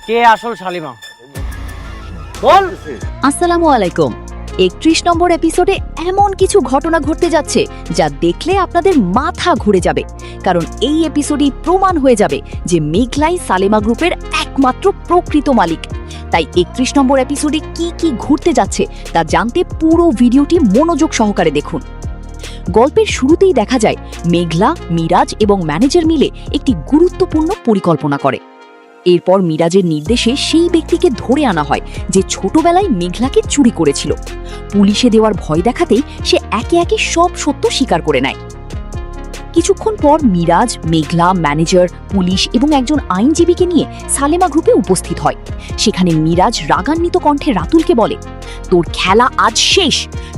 কে আসল শালিমা বল। আসসালামু আলাইকুম। ৩১ নম্বর এপিসোডে এমন কিছু ঘটনা ঘটতে যাচ্ছে যা দেখলে আপনাদের মাথা ঘুরে যাবে, কারণ এই এপিসোডই প্রমাণ হয়ে যাবে যে মেঘলাই সালেমা গ্রুপের একমাত্র প্রকৃত মালিক। তাই ৩১ নম্বর এপিসোডে কি কি ঘটতে যাচ্ছে তা জানতে পুরো ভিডিওটি মনোযোগ সহকারে দেখুন। গল্পের শুরুতেই দেখা যায় মেঘলা, মিরাজ এবং ম্যানেজার মিলে একটি গুরুত্বপূর্ণ পরিকল্পনা করে। এরপর মিরাজের নির্দেশে সেই ব্যক্তিকে ধরে আনা হয় যে ছোটবেলায় মেঘলাকে চুরি করেছিল। পুলিশে দেওয়ার ভয় দেখাতেই সে একে একে সব সত্য স্বীকার করে নেয়। কিছুক্ষণ পর মিরাজ, মেঘলা, ম্যানেজার, পুলিশ এবং একজন আইনজীবীকে নিয়ে সালেমা গ্রুপে উপস্থিত হয়। সেখানে মিরাজ রাগান্বিত কণ্ঠে রাতুলকে বলে, তোর খেলা আজ শেষ।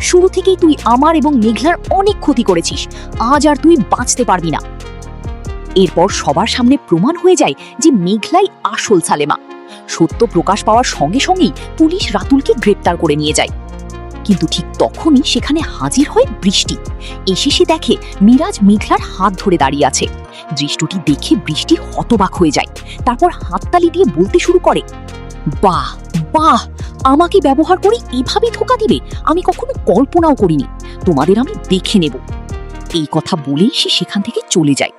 শুরু থেকেই তুই আমার এবং মেঘলার অনেক ক্ষতি করেছিস, আজ আর তুই বাঁচতে পারবি না। এরপর সবার সামনে প্রমাণ হয়ে যায় যে মেঘলাই আসল সালেমা। সত্য প্রকাশ পাওয়ার সঙ্গে সঙ্গেই পুলিশ রাতুলকে গ্রেপ্তার করে নিয়ে যায়। কিন্তু ঠিক তখনই সেখানে হাজির হয় বৃষ্টি। এসে সে দেখে মিরাজ মেঘলার হাত ধরে দাঁড়িয়ে আছে। দৃশ্যটি দেখে বৃষ্টি হতবাক হয়ে যায়। তারপর হাততালি দিয়ে বলতে শুরু করে, বাহ বাহ, আমাকে ব্যবহার করে এভাবে ধোঁকা দিবে আমি কখনো কল্পনাও করিনি। তোমাদের আমি দেখে নেব। এই কথা বলেই সে সেখান থেকে চলে যায়।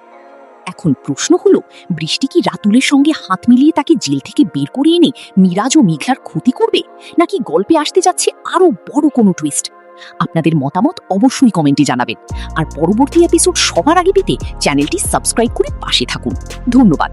এখন প্রশ্ন হলো, বৃষ্টি কি রাতুলের সঙ্গে হাত মিলিয়ে তাকে জেল থেকে বের করে এনে মিরাজ ও মেঘলার ক্ষতি করবে, নাকি গল্পে আসতে যাচ্ছে আরো বড় কোনো টুইস্ট? আপনাদের মতামত অবশ্যই কমেন্টে জানাবেন। আর পরবর্তী এপিসোড সবার আগে পেতে চ্যানেলটি সাবস্ক্রাইব করে পাশে থাকুন। ধন্যবাদ।